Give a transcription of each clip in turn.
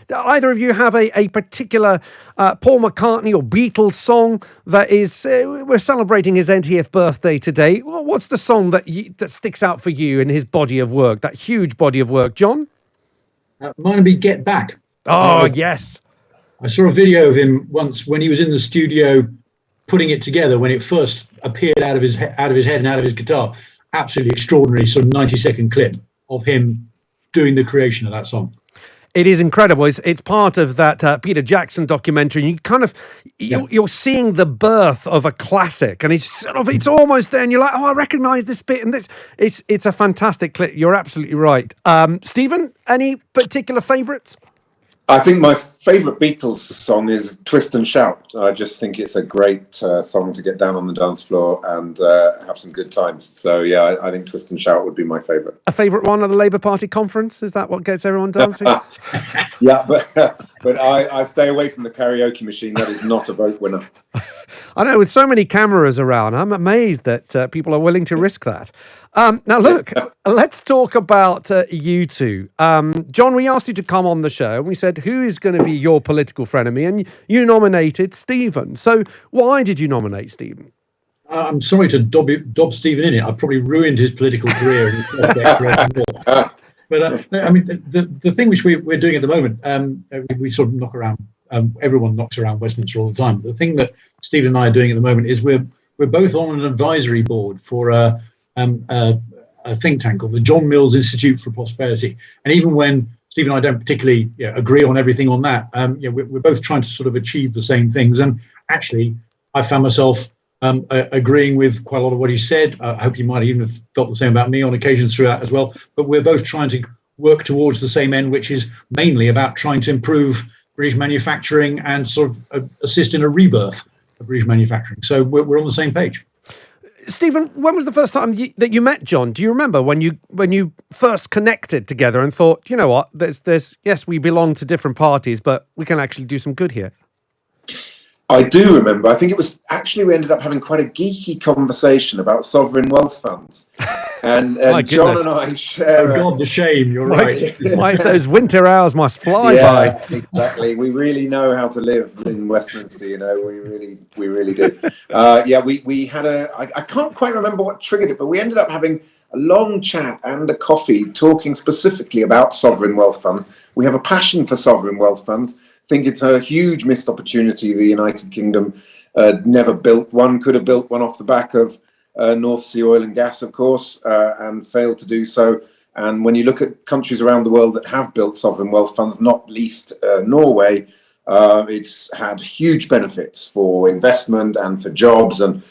Do either of you have a particular Paul McCartney or Beatles song that is, we're celebrating his 80th birthday today. Well, what's the song that sticks out for you in his body of work, that huge body of work? John? Mine would be Get Back. Oh, yes. I saw a video of him once when he was in the studio putting it together when it first appeared out of his head and out of his guitar. Absolutely extraordinary sort of 90-second clip of him doing the creation of that song. It is incredible. It's part of that Peter Jackson documentary. You kind of you're seeing the birth of a classic, and it's almost there, and you're like, oh, I recognise this bit, and this. It's a fantastic clip. You're absolutely right. Stephen, any particular favourites? I think my favourite Beatles song is Twist and Shout. I just think it's a great song to get down on the dance floor and have some good times. So, yeah, I think Twist and Shout would be my favourite. A favourite one at the Labour Party conference? Is that what gets everyone dancing? Yeah, but I stay away from the karaoke machine. That is not a vote winner. I know, with so many cameras around, I'm amazed that people are willing to risk that. Now, look, let's talk about you two. John, we asked you to come on the show, and we said, who is going to be your political frenemy? And you nominated Stephen. So why did you nominate Stephen? I'm sorry to dob Stephen in it. I've probably ruined his political career. But I mean, the thing which we're doing at the moment, we sort of knock around. Everyone knocks around Westminster all the time. The thing that Stephen and I are doing at the moment is we're both on an advisory board for a think tank called the John Mills Institute for Prosperity. And even when Stephen and I don't particularly agree on everything on that, we're both trying to sort of achieve the same things. And actually, I found myself agreeing with quite a lot of what he said. I hope you might even have felt the same about me on occasions through that as well. But we're both trying to work towards the same end, which is mainly about trying to improve British manufacturing and sort of assist in a rebirth of British manufacturing. So we're on the same page. Stephen, when was the first time that you met John? Do you remember when you first connected together and thought, you know what, there's yes, we belong to different parties, but we can actually do some good here? I do remember. I think it was actually we ended up having quite a geeky conversation about sovereign wealth funds. And John and I share... Oh, God, the shame, you're right. Those winter hours must fly by. Exactly. We really know how to live in Westminster, you know, we really do. We had I can't quite remember what triggered it, but we ended up having a long chat and a coffee talking specifically about sovereign wealth funds. We have a passion for sovereign wealth funds. Think it's a huge missed opportunity. The United Kingdom never built one, could have built one off the back of North Sea oil and gas, of course, and failed to do so. And when you look at countries around the world that have built sovereign wealth funds, not least Norway, it's had huge benefits for investment and for jobs and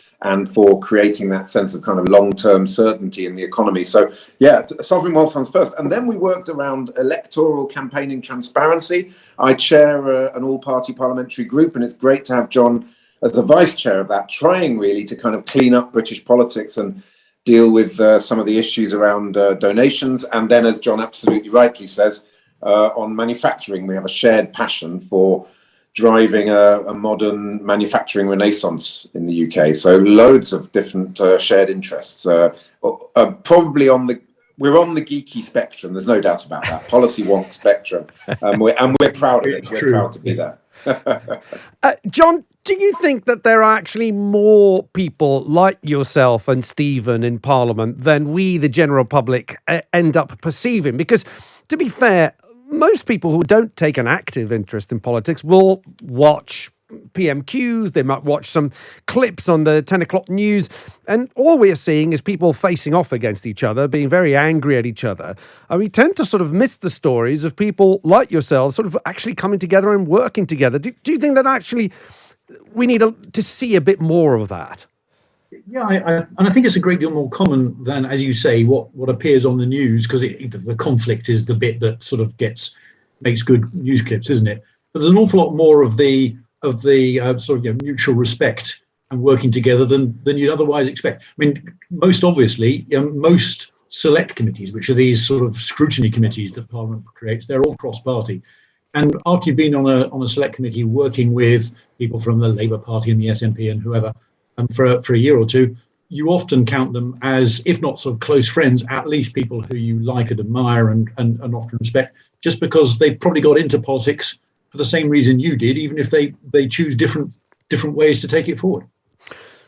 for creating that sense of kind of long-term certainty in the economy. So, yeah, sovereign wealth funds first. And then we worked around electoral campaigning transparency. I chair an all-party parliamentary group, and it's great to have John as a vice chair of that, trying really to kind of clean up British politics and deal with some of the issues around donations. And then, as John absolutely rightly says, on manufacturing, we have a shared passion for driving a modern manufacturing renaissance in the UK. So loads of different shared interests. Probably we're on the geeky spectrum. There's no doubt about that. Policy wonk spectrum, and we're proud of it. We're proud to be there. John, do you think that there are actually more people like yourself and Stephen in Parliament than we, the general public, end up perceiving? Because, to be fair, most people who don't take an active interest in politics will watch PMQs, they might watch some clips on the 10 o'clock news, and all we're seeing is people facing off against each other, being very angry at each other. And we tend to sort of miss the stories of people like yourselves sort of actually coming together and working together. Do you think that actually we need to see a bit more of that? Yeah, I think it's a great deal more common than, as you say, what appears on the news, because the conflict is the bit that sort of makes good news clips, isn't it? But there's an awful lot more of the sort of mutual respect and working together than you'd otherwise expect. I mean, most obviously, most select committees, which are these sort of scrutiny committees that Parliament creates, they're all cross-party. And after you've been on a select committee working with people from the Labour Party and the SNP and whoever, for a year or two, you often count them as, if not sort of close friends, at least people who you like and admire and often respect, just because they probably got into politics for the same reason you did, even if they choose different ways to take it forward.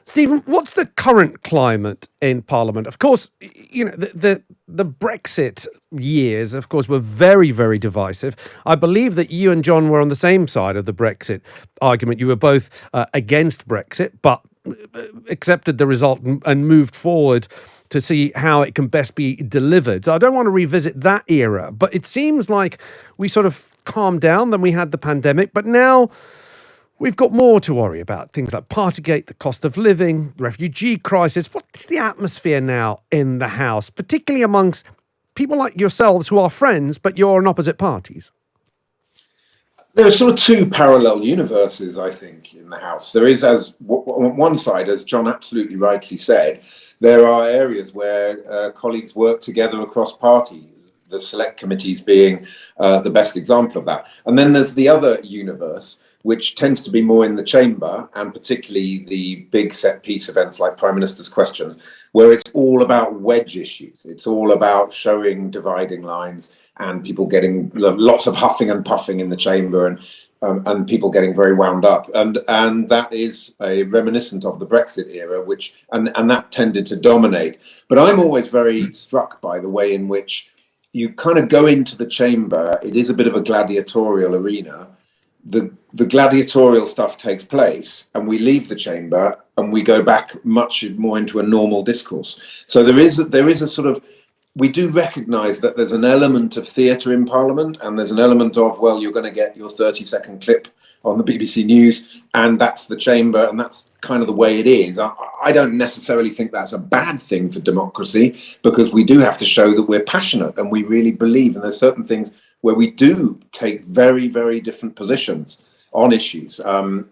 Stephen, what's the current climate in Parliament? Of course, you know, the Brexit years, of course, were very, very divisive. I believe that you and John were on the same side of the Brexit argument. You were both against Brexit, but accepted the result and moved forward to see how it can best be delivered. So I don't want to revisit that era, but it seems like we sort of calmed down, then we had the pandemic, but now we've got more to worry about. Things like Partygate, the cost of living, the refugee crisis. What is the atmosphere now in the House, particularly amongst people like yourselves who are friends, but you're on opposite parties? There are sort of two parallel universes, I think, in the House. There is, as on one side, as John absolutely rightly said, there are areas where colleagues work together across parties, the select committees being the best example of that. And then there's the other universe, which tends to be more in the chamber, and particularly the big set piece events like Prime Minister's Questions, where it's all about wedge issues. It's all about showing dividing lines and people getting lots of huffing and puffing in the chamber, and people getting very wound up. And that is a reminiscent of the Brexit era, which and that tended to dominate. But I'm always very struck by the way in which you kind of go into the chamber. It is a bit of a gladiatorial arena. The gladiatorial stuff takes place and we leave the chamber and we go back much more into a normal discourse. So there is a sort of, we do recognise that there's an element of theatre in Parliament, and there's an element of, well, you're going to get your 30-second clip on the BBC News, and that's the chamber, and that's kind of the way it is. I don't necessarily think that's a bad thing for democracy, because we do have to show that we're passionate and we really believe, and there's certain things where we do take very, very different positions on issues,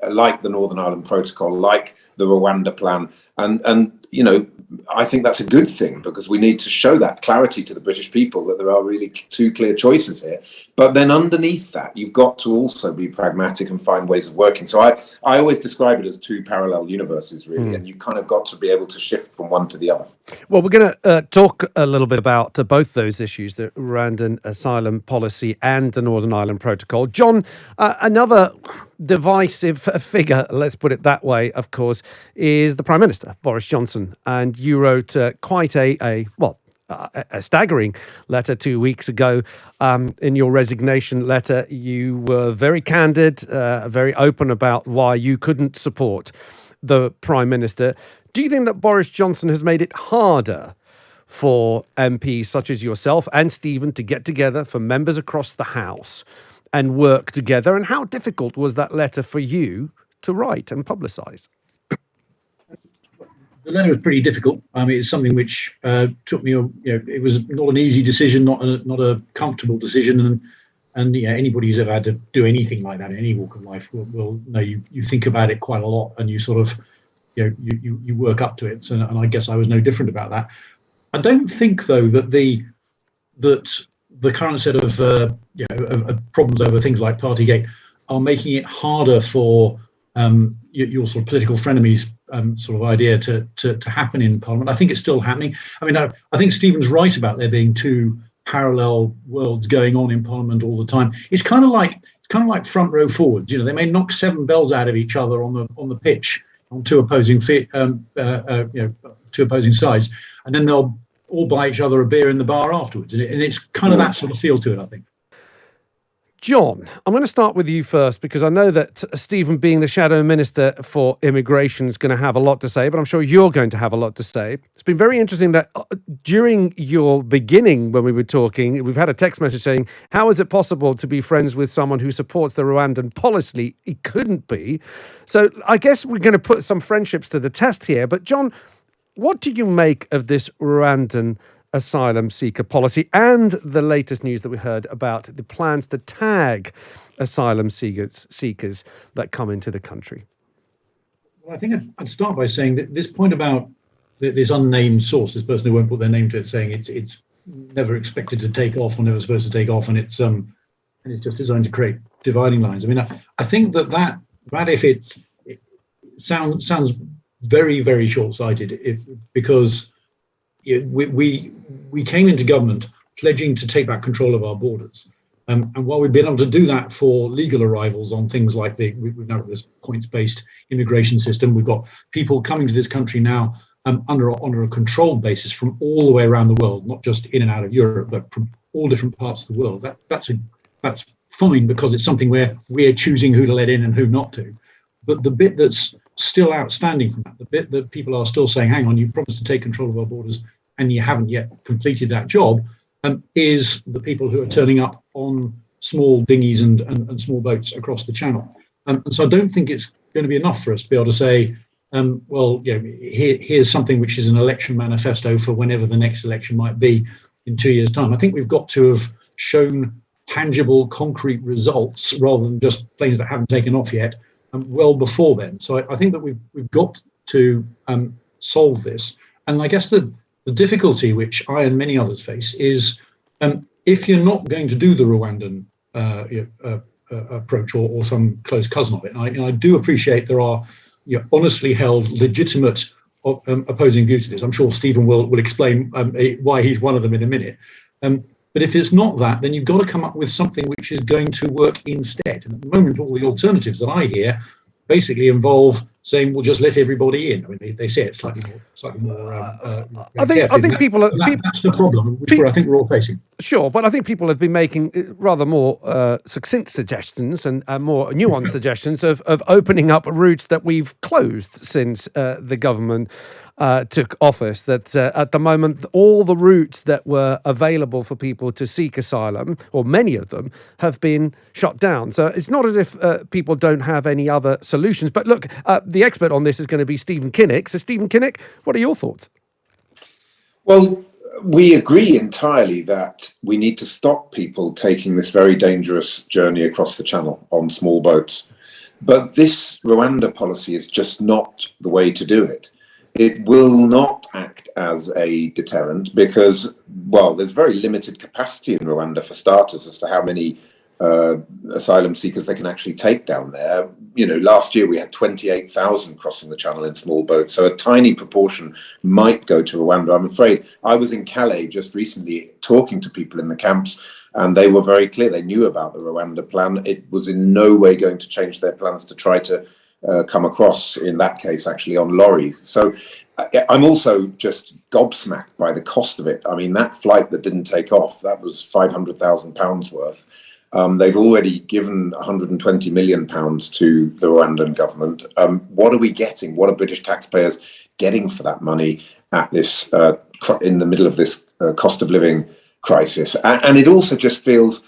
like the Northern Ireland Protocol, like the Rwanda plan, and you know, I think that's a good thing, because we need to show that clarity to the British people that there are really two clear choices here. But then underneath that, you've got to also be pragmatic and find ways of working. So I always describe it as two parallel universes, really, and you kind of got to be able to shift from one to the other. Well, we're going to talk a little bit about both those issues, the Rwandan asylum policy and the Northern Ireland Protocol. John, another divisive figure, let's put it that way, of course, is the Prime Minister, Boris Johnson. And you wrote quite a staggering letter 2 weeks ago. In your resignation letter, you were very candid, very open about why you couldn't support the Prime Minister. Do you think that Boris Johnson has made it harder for MPs such as yourself and Stephen to get together, for members across the House, and work together? And how difficult was that letter for you to write and publicise? The letter was pretty difficult. I mean, it's something which took me. It was not an easy decision, not a comfortable decision, and anybody who's ever had to do anything like that in any walk of life will know you think about it quite a lot, and you sort of you work up to it. And I guess I was no different about that. I don't think though that the current set of problems over things like Partygate are making it harder for your sort of political frenemies sort of idea to happen in Parliament. I think it's still happening. I mean, I think Stephen's right about there being two parallel worlds going on in Parliament all the time. It's kind of like front row forwards. They may knock 7 bells out of each other on the pitch on two opposing sides, and then they'll all buy each other a beer in the bar afterwards. And it's kind of that sort of feel to it, I think. John, I'm going to start with you first, because I know that Stephen, being the Shadow Minister for Immigration, is going to have a lot to say, but I'm sure you're going to have a lot to say. It's been very interesting that during your beginning, when we were talking, we've had a text message saying, how is it possible to be friends with someone who supports the Rwandan policy? It couldn't be. So I guess we're going to put some friendships to the test here. But John, what do you make of this Rwandan asylum seeker policy and the latest news that we heard about the plans to tag asylum seekers that come into the country? Well, I think I'd start by saying that this point about this unnamed source, this person who won't put their name to it, saying it's never expected to take off or never supposed to take off, and it's just designed to create dividing lines. I mean, I think that if it sounds very, very short-sighted because we came into government pledging to take back control of our borders. And while we've been able to do that for legal arrivals on things like we've now got this points-based immigration system, we've got people coming to this country now on a controlled basis from all the way around the world, not just in and out of Europe, but from all different parts of the world. That's fine because it's something where we're choosing who to let in and who not to. But the bit that's still outstanding from that, the bit that people are still saying, hang on, you promised to take control of our borders and you haven't yet completed that job, is the people who are turning up on small dinghies and small boats across the channel. And so I don't think it's going to be enough for us to be able to say, here's something which is an election manifesto for whenever the next election might be in 2 years' time. I think we've got to have shown tangible, concrete results rather than just planes that haven't taken off yet, well before then. So I think that we've got to solve this. And I guess the difficulty which I and many others face is if you're not going to do the Rwandan approach or some close cousin of it, and I do appreciate there are honestly held, legitimate opposing views to this. I'm sure Stephen will explain why he's one of them in a minute. But if it's not that, then you've got to come up with something which is going to work instead. And at the moment, all the alternatives that I hear basically involve saying, "Well, just let everybody in." I mean, they say it slightly more. I think people are. That's the problem, which I think we're all facing. Sure, but I think people have been making rather more succinct suggestions and more nuanced suggestions of opening up routes that we've closed since the government took office. That at the moment, all the routes that were available for people to seek asylum, or many of them, have been shut down. So it's not as if people don't have any other solutions. But look, the expert on this is going to be Stephen Kinnock. So Stephen Kinnock, what are your thoughts? Well, we agree entirely that we need to stop people taking this very dangerous journey across the channel on small boats. But this Rwanda policy is just not the way to do it. It will not act as a deterrent because, well, there's very limited capacity in Rwanda for starters as to how many asylum seekers they can actually take down there. Last year we had 28,000 crossing the channel in small boats, so a tiny proportion might go to Rwanda. I'm afraid I was in Calais just recently talking to people in the camps, and they were very clear. They knew about the Rwanda plan. It was in no way going to change their plans to try to come across, in that case, actually on lorries. So I'm also just gobsmacked by the cost of it. I mean, that flight that didn't take off, that was £500,000 worth. They've already given £120 million to the Rwandan government. What are we getting? What are British taxpayers getting for that money at this in the middle of this cost of living crisis? And it also just feels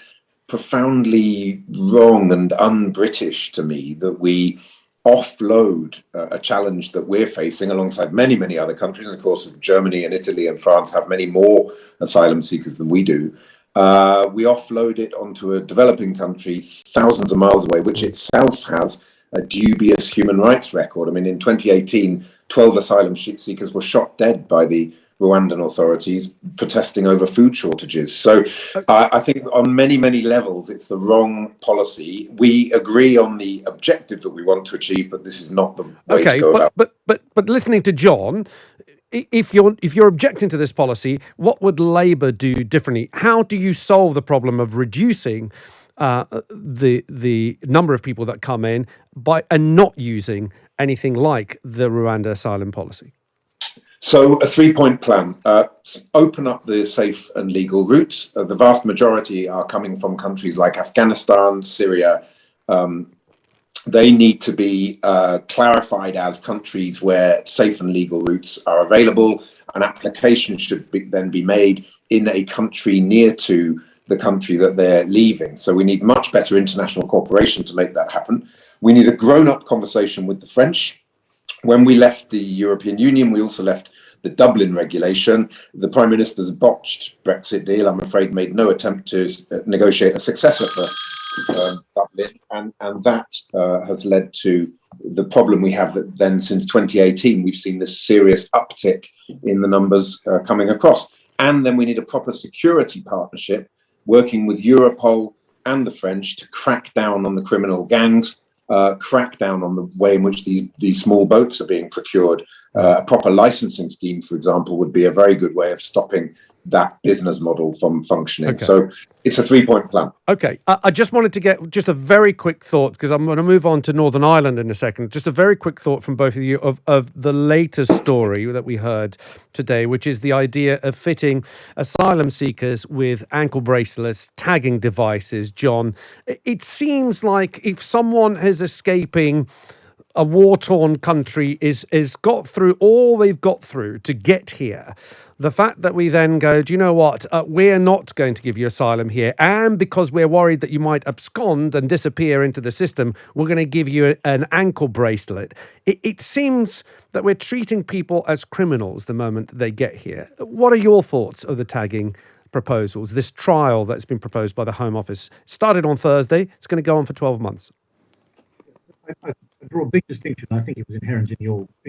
profoundly wrong and un-British to me that we offload a challenge that we're facing alongside many, many other countries. And of course, Germany and Italy and France have many more asylum seekers than we do. We offload it onto a developing country thousands of miles away, which itself has a dubious human rights record. I mean, in 2018, 12 asylum seekers were shot dead by the Rwandan authorities protesting over food shortages. So I think on many, many levels, it's the wrong policy. We agree on the objective that we want to achieve, but this is not the way to go about it. But listening to John, if you're objecting to this policy, what would Labour do differently? How do you solve the problem of reducing the number of people that come in and not using anything like the Rwanda asylum policy? So a 3-point plan. Open up the safe and legal routes. The vast majority are coming from countries like Afghanistan, Syria. They need to be clarified as countries where safe and legal routes are available. An application should then be made in a country near to the country that they're leaving. So we need much better international cooperation to make that happen. We need a grown-up conversation with the French. When we left the European Union, we also left the Dublin regulation. The Prime Minister's botched Brexit deal, I'm afraid, made no attempt to negotiate a successor for Dublin. And that has led to the problem we have that then since 2018, we've seen this serious uptick in the numbers coming across. And then we need a proper security partnership working with Europol and the French to crack down on the criminal gangs crack down on the way in which these small boats are being procured. A proper licensing scheme, for example, would be a very good way of stopping that business model from functioning. Okay. So it's a 3-point plan. Okay. I just wanted to get just a very quick thought, because I'm going to move on to Northern Ireland in a second. Just a very quick thought from both of you of the latest story that we heard today, which is the idea of fitting asylum seekers with ankle bracelets, tagging devices. John, it seems like if someone is escaping a war-torn country is got through all they've got through to get here, the fact that we then go, do you know what, we're not going to give you asylum here, and because we're worried that you might abscond and disappear into the system, we're going to give you an ankle bracelet. It seems that we're treating people as criminals the moment they get here. What are your thoughts of the tagging proposals, this trial that's been proposed by the Home Office? It started on Thursday. It's going to go on for 12 months. I draw a big distinction. I think it was inherent in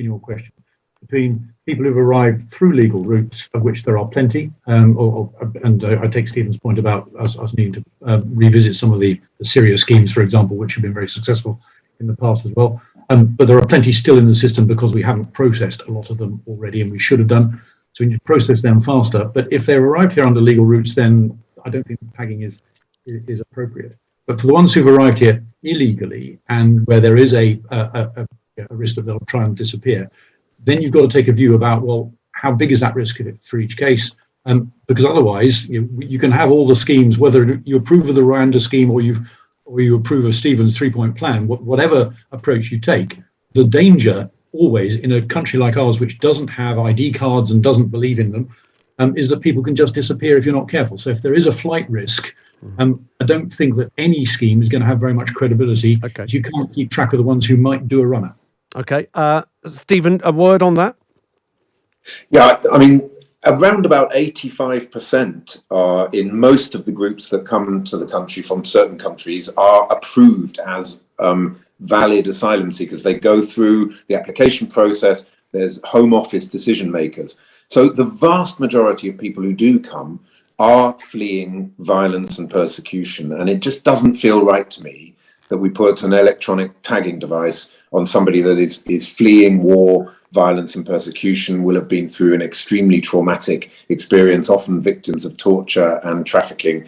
your question, between people who've arrived through legal routes, of which there are plenty, and I take Stephen's point about us needing to revisit some of the Syria schemes, for example, which have been very successful in the past as well. But there are plenty still in the system because we haven't processed a lot of them already, and we should have done. So we need to process them faster. But if they've arrived here under legal routes, then I don't think tagging is appropriate. But for the ones who've arrived here illegally and where there is a risk that they'll try and disappear, then you've got to take a view about, well, how big is that risk for each case? Because otherwise, you can have all the schemes, whether you approve of the Rwanda scheme or you approve of Stephen's 3-point plan, whatever approach you take, the danger always in a country like ours, which doesn't have ID cards and doesn't believe in them, is that people can just disappear if you're not careful. So if there is a flight risk, I don't think that any scheme is going to have very much credibility. Okay. You can't keep track of the ones who might do a runner. Okay. Stephen, a word on that? Yeah, I mean, around about 85% are in most of the groups that come to the country from certain countries are approved as valid asylum seekers. They go through the application process. There's Home Office decision makers. So the vast majority of people who do come are fleeing violence and persecution. And it just doesn't feel right to me that we put an electronic tagging device on somebody that is fleeing war, violence and persecution, will have been through an extremely traumatic experience, often victims of torture and trafficking.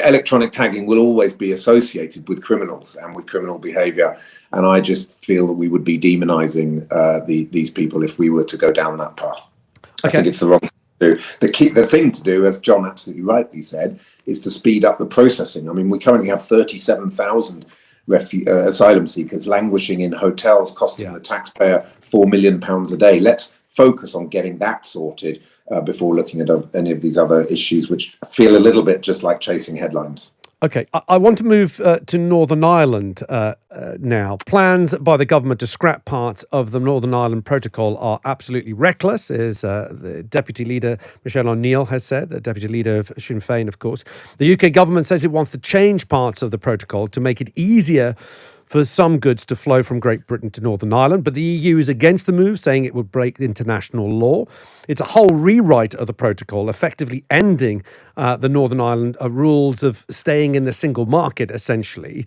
Electronic tagging will always be associated with criminals and with criminal behavior. And I just feel that we would be demonizing these people if we were to go down that path. I think it's the wrong thing to do. The thing to do, as John absolutely rightly said, is to speed up the processing. I mean, we currently have 37,000 asylum seekers languishing in hotels, costing the taxpayer £4 million a day. Let's focus on getting that sorted before looking at any of these other issues, which feel a little bit just like chasing headlines. Okay, I want to move to Northern Ireland now. Plans by the government to scrap parts of the Northern Ireland Protocol are absolutely reckless, as the Deputy Leader Michelle O'Neill has said, the Deputy Leader of Sinn Féin, of course. The UK government says it wants to change parts of the protocol to make it easier for some goods to flow from Great Britain to Northern Ireland, but the EU is against the move, saying it would break international law. It's a whole rewrite of the protocol, effectively ending the Northern Ireland rules of staying in the single market, essentially.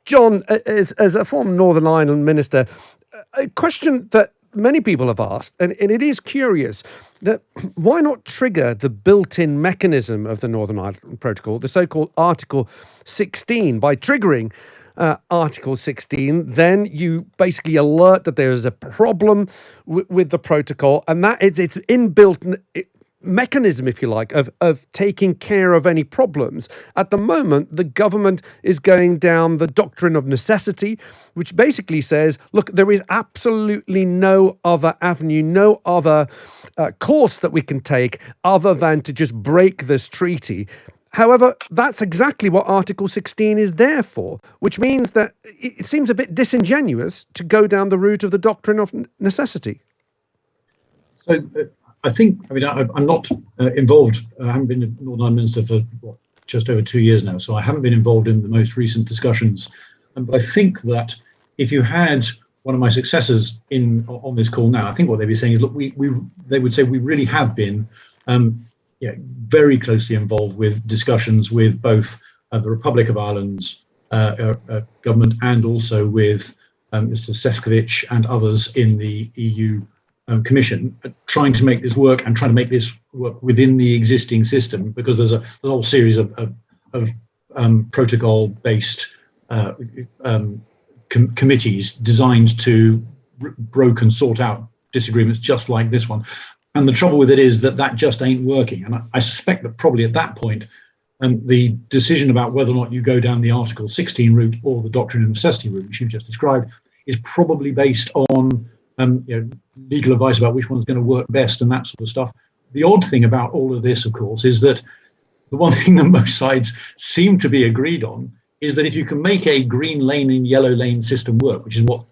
John, as a former Northern Ireland minister, a question that many people have asked, and it is curious, that why not trigger the built-in mechanism of the Northern Ireland Protocol, the so-called Article 16, by triggering Article 16, then you basically alert that there is a problem with the protocol, and that it's inbuilt mechanism, if you like, of taking care of any problems. At the moment, the government is going down the doctrine of necessity, which basically says, look, there is absolutely no other avenue, no other course that we can take other than to just break this treaty. However, that's exactly what Article 16 is there for, which means that it seems a bit disingenuous to go down the route of the doctrine of necessity. So I think, I'm not involved. I haven't been a Northern Ireland Minister for just over 2 years now, so I haven't been involved in the most recent discussions. But I think that if you had one of my successors on this call now, I think what they'd be saying is, look, they would say we really have been very closely involved with discussions with both the Republic of Ireland's government, and also with Mr. Sefcovic and others in the EU Commission, trying to make this work and trying to make this work within the existing system, because there's a whole series of protocol-based committees designed to broke and sort out disagreements just like this one. And the trouble with it is that just ain't working. And I suspect that probably at that point, the decision about whether or not you go down the Article 16 route or the doctrine of necessity route, which you've just described, is probably based on legal advice about which one's going to work best and that sort of stuff. The odd thing about all of this, of course, is that the one thing that most sides seem to be agreed on is that if you can make a green lane and yellow lane system work, which is what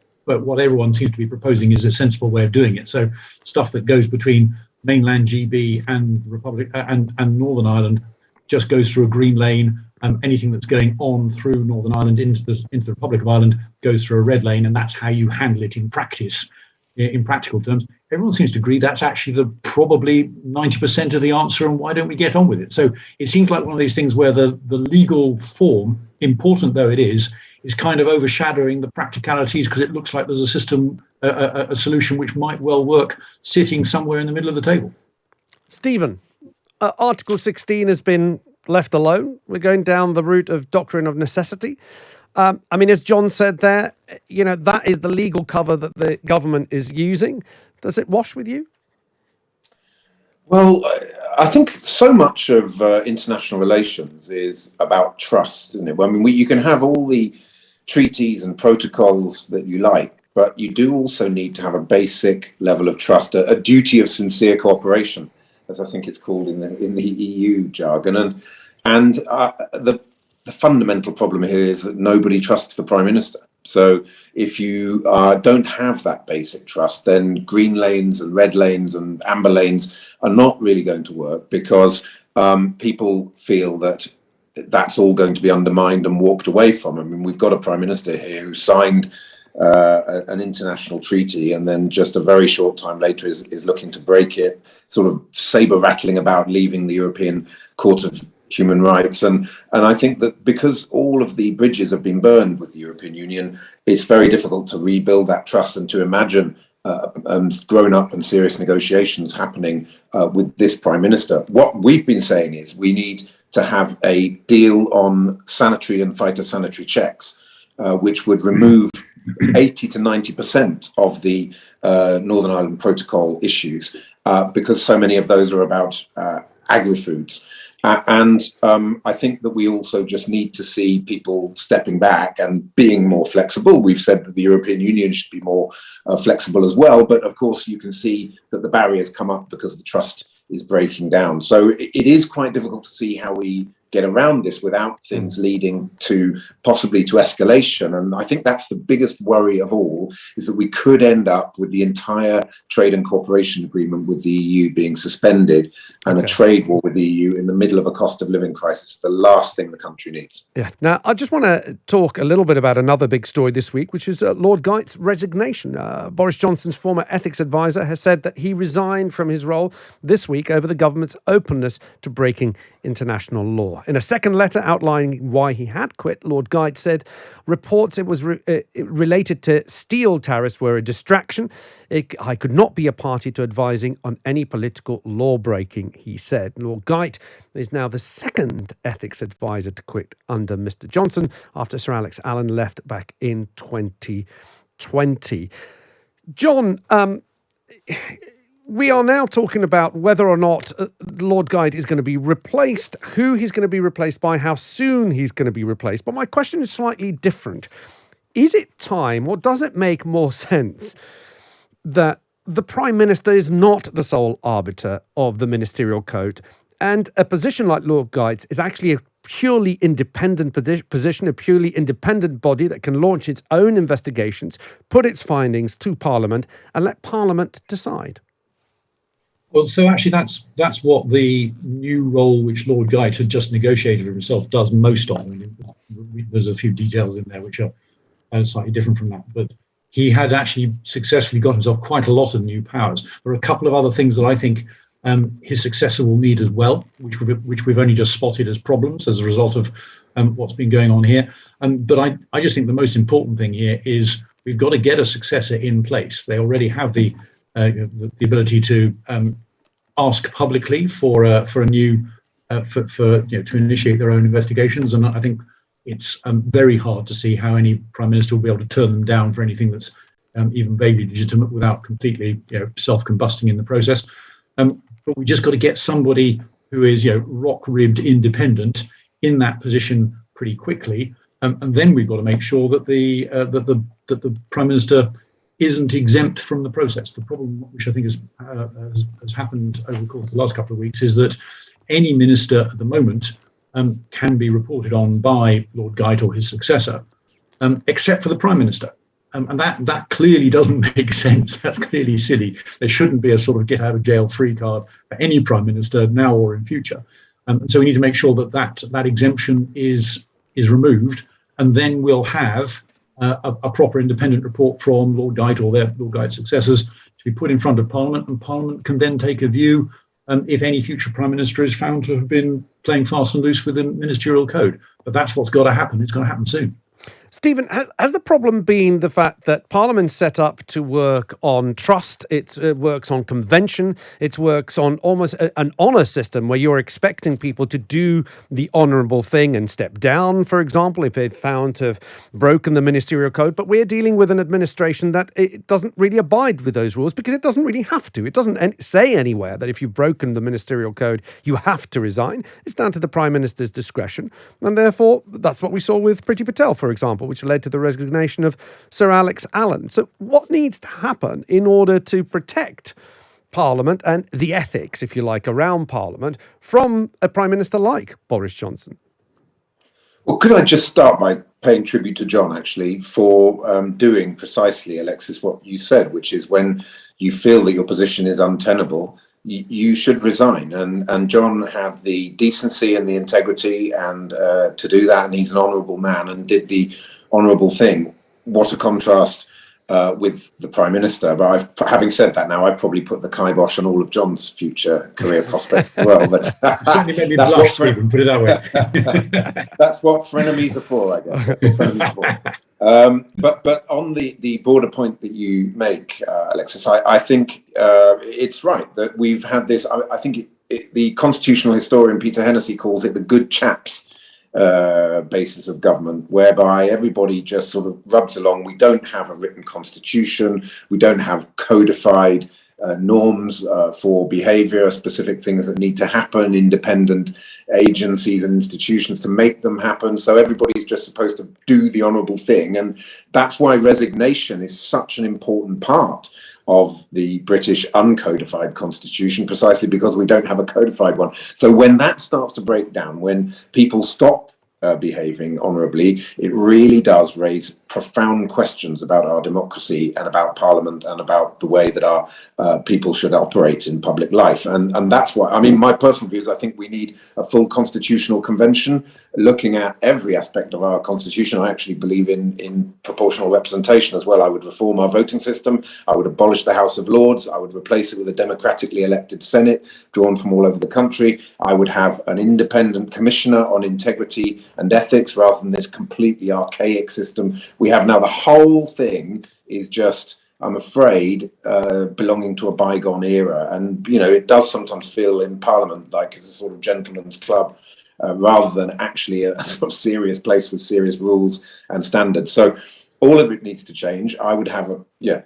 everyone seems to be proposing is a sensible way of doing it. So stuff that goes between mainland GB and the Republic and Northern Ireland just goes through a green lane. Anything that's going on through Northern Ireland into the Republic of Ireland goes through a red lane, and that's how you handle it in practice, in practical terms. Everyone seems to agree that's actually probably 90% of the answer, and why don't we get on with it? So it seems like one of these things where the legal form, important though it is kind of overshadowing the practicalities, because it looks like there's a system, a solution which might well work sitting somewhere in the middle of the table. Stephen, Article 16 has been left alone. We're going down the route of doctrine of necessity. I mean, as John said there, that is the legal cover that the government is using. Does it wash with you? Well, I think so much of international relations is about trust, isn't it? I mean, you can have all the treaties and protocols that you like, but you do also need to have a basic level of trust, a duty of sincere cooperation, as I think it's called in the EU jargon. And the fundamental problem here is that nobody trusts the Prime Minister. So if you don't have that basic trust, then green lanes and red lanes and amber lanes are not really going to work, because people feel that that's all going to be undermined and walked away from. I mean, we've got a Prime Minister here who signed an international treaty, and then just a very short time later is looking to break it, sort of saber rattling about leaving the European Court of Human Rights. And I think that because all of the bridges have been burned with the European Union, it's very difficult to rebuild that trust and to imagine grown up and serious negotiations happening with this Prime Minister. What we've been saying is we need to have a deal on sanitary and phytosanitary checks, which would remove 80 to 90% of the Northern Ireland Protocol issues, because so many of those are about agri-foods. And I think that we also just need to see people stepping back and being more flexible. We've said that the European Union should be more flexible as well. But of course, you can see that the barriers come up because the trust is breaking down. So it is quite difficult to see how we get around this without things leading to possibly to escalation. And I think that's the biggest worry of all, is that we could end up with the entire trade and cooperation agreement with the EU being suspended, and a trade war with the EU in the middle of a cost of living crisis, the last thing the country needs. Yeah. Now, I just want to talk a little bit about another big story this week, which is Lord Geit's resignation. Boris Johnson's former ethics advisor has said that he resigned from his role this week over the government's openness to breaking international law. In a second letter outlining why he had quit, Lord Geit said reports it was related to steel tariffs were a distraction. I could not be a party to advising on any political law breaking, he said. Lord Geit is now the second ethics advisor to quit under Mr. Johnson after Sir Alex Allen left back in 2020. John, we are now talking about whether or not Lord Geit is going to be replaced, who he's going to be replaced by, how soon he's going to be replaced. But my question is slightly different. Is it time, or does it make more sense that the Prime Minister is not the sole arbiter of the ministerial code, and a position like Lord Geit's is actually a purely independent position, a purely independent body that can launch its own investigations, put its findings to Parliament, and let Parliament decide? Well, so actually that's what the new role which Lord Geit had just negotiated for himself does most of. I mean, there's a few details in there which are slightly different from that, but he had actually successfully got himself quite a lot of new powers. There are a couple of other things that I think his successor will need as well, which we've only just spotted as problems as a result of what's been going on here. But I just think the most important thing here is we've got to get a successor in place. They already have the ability to ask publicly for a new to initiate their own investigations, and I think it's very hard to see how any prime minister will be able to turn them down for anything that's even vaguely legitimate without completely self-combusting in the process. But we just got to get somebody who is rock-ribbed independent in that position pretty quickly, and then we've got to make sure that the prime minister isn't exempt from the process. The problem, which I think has happened over the course of the last couple of weeks, is that any minister at the moment can be reported on by Lord Geidt or his successor, except for the prime minister. And that clearly doesn't make sense. That's clearly silly. There shouldn't be a sort of get out of jail free card for any prime minister now or in future. And so we need to make sure that exemption is removed, and then we'll have a proper independent report from Lord Geidt or Lord Geidt's successors to be put in front of Parliament, and Parliament can then take a view if any future prime minister is found to have been playing fast and loose with the ministerial code. But that's what's got to happen. It's going to happen soon. Stephen, has the problem been the fact that Parliament's set up to work on trust? It works on convention. It works on almost an honour system where you're expecting people to do the honourable thing and step down, for example, if they're found to have broken the ministerial code. But we're dealing with an administration that it doesn't really abide with those rules because it doesn't really have to. It doesn't say anywhere that if you've broken the ministerial code, you have to resign. It's down to the Prime Minister's discretion. And therefore, that's what we saw with Priti Patel, for example, which led to the resignation of Sir Alex Allen. So what needs to happen in order to protect Parliament and the ethics, if you like, around Parliament from a Prime Minister like Boris Johnson? Well, could I just start by paying tribute to John, actually, for doing precisely, Alexis, what you said, which is when you feel that your position is untenable, you should resign. And John had the decency and the integrity and to do that, and he's an honourable man and did the honourable thing. What a contrast with the Prime Minister. But having said that, now I've probably put the kibosh on all of John's future career prospects as well. But that's what Stephen, put it that way. That's what frenemies are for, I guess. But on the broader point that you make, Alexis, I think it's right that we've had this. I think the constitutional historian Peter Hennessy calls it the good chaps basis of government, whereby everybody just sort of rubs along. We don't have a written constitution. We don't have codified norms for behaviour, specific things that need to happen, independent agencies and institutions to make them happen. So everybody's just supposed to do the honourable thing. And that's why resignation is such an important part of the British uncodified constitution, precisely because we don't have a codified one. So when that starts to break down, when people stop behaving honourably, it really does raise profound questions about our democracy and about Parliament and about the way that our people should operate in public life. And that's why, I mean, my personal view is I think we need a full constitutional convention looking at every aspect of our constitution. I actually believe in proportional representation as well. I would reform our voting system. I would abolish the House of Lords. I would replace it with a democratically elected Senate drawn from all over the country. I would have an independent commissioner on integrity and ethics rather than this completely archaic system we have now. The whole thing is just, I'm afraid, belonging to a bygone era. And, you know, it does sometimes feel in Parliament like it's a sort of gentleman's club rather than actually a sort of serious place with serious rules and standards. So all of it needs to change. I would have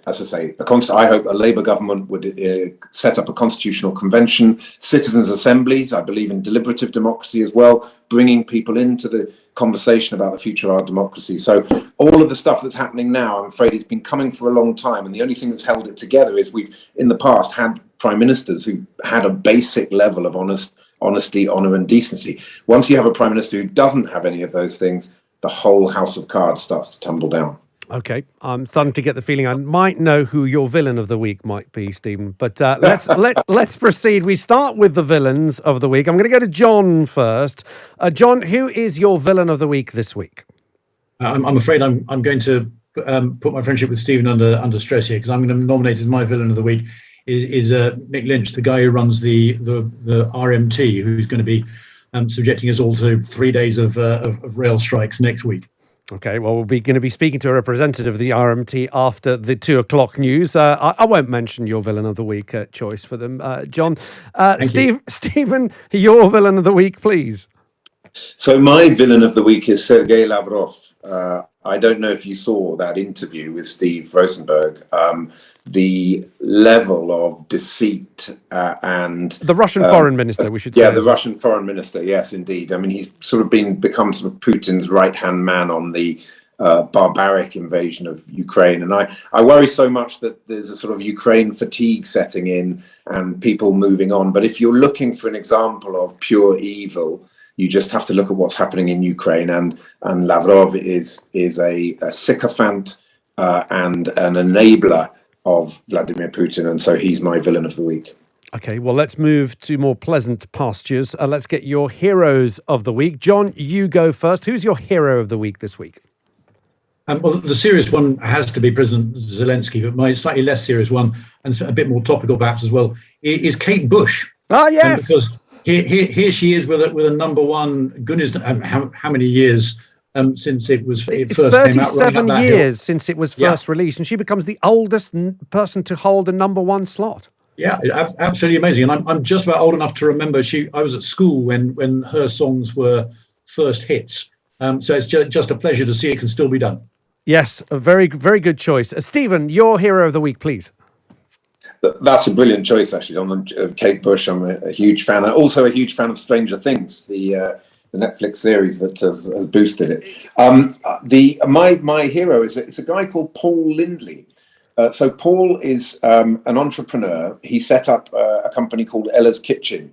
as I say, I hope a Labour government would set up a constitutional convention, citizens' assemblies. I believe in deliberative democracy as well, bringing people into the conversation about the future of our democracy. So all of the stuff that's happening now, I'm afraid it's been coming for a long time. And the only thing that's held it together is we've, in the past, had prime ministers who had a basic level of honesty, honour and decency. Once you have a prime minister who doesn't have any of those things, the whole house of cards starts to tumble down. Okay, I'm starting to get the feeling I might know who your villain of the week might be, Stephen. But let's proceed. We start with the villains of the week. I'm going to go to John first. John, who is your villain of the week this week? I'm afraid I'm going to put my friendship with Stephen under stress here, because I'm going to nominate as my villain of the week is Mick Lynch, the guy who runs the RMT, who's going to be subjecting us all to 3 days of rail strikes next week. Okay, well, we'll be going to be speaking to a representative of the RMT after the 2:00 news. I won't mention your villain of the week choice for them, John. Stephen, your villain of the week, please. So my villain of the week is Sergei Lavrov. I don't know if you saw that interview with Steve Rosenberg. The level of deceit and the Russian foreign minister, we should say. Yeah, the Russian foreign minister. Yes, indeed. I mean, he's sort of become sort of Putin's right-hand man on the barbaric invasion of Ukraine. And I worry so much that there's a sort of Ukraine fatigue setting in and people moving on. But if you're looking for an example of pure evil, you just have to look at what's happening in Ukraine, and Lavrov is a sycophant and an enabler of Vladimir Putin, and so he's my villain of the week. Okay, well, let's move to more pleasant pastures. Let's get your heroes of the week. John, you go first. Who's your hero of the week this week? Well, the serious one has to be President Zelensky, but my slightly less serious one, and a bit more topical perhaps as well, is Kate Bush. Ah, yes. Because here she is with a number one. Goodness, how many years since it was? It's first 37 came out, years since it was first released, and she becomes the oldest person to hold a number one slot. Yeah, absolutely amazing. And I'm just about old enough to remember I was at school when her songs were first hits. So it's just a pleasure to see it can still be done. Yes, a very, very good choice. Stephen, your hero of the week, please. That's a brilliant choice, actually, on Kate Bush. I'm a huge fan. I'm also a huge fan of Stranger Things, the Netflix series that has boosted it. My hero is a guy called Paul Lindley. So Paul is an entrepreneur. He set up a company called Ella's Kitchen,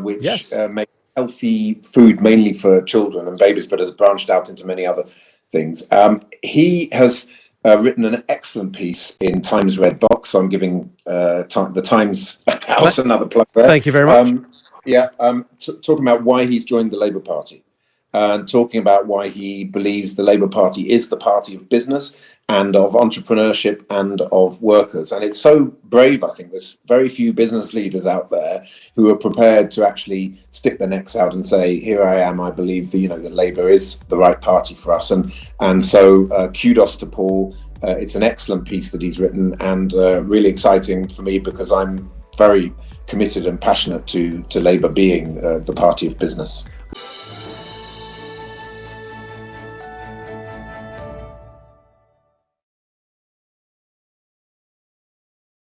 which makes healthy food mainly for children and babies, but has branched out into many other things. He has written an excellent piece in Times Red Box. So I'm giving the Times House another plug there. Thank you very much. Talking about why he's joined the Labour Party and talking about why he believes the Labour Party is the party of business and of entrepreneurship and of workers. And it's so brave, I think. There's very few business leaders out there who are prepared to actually stick their necks out and say, here I am, I believe that Labour is the right party for us. And so kudos to Paul. It's an excellent piece that he's written, and really exciting for me because I'm very committed and passionate to Labour being the party of business.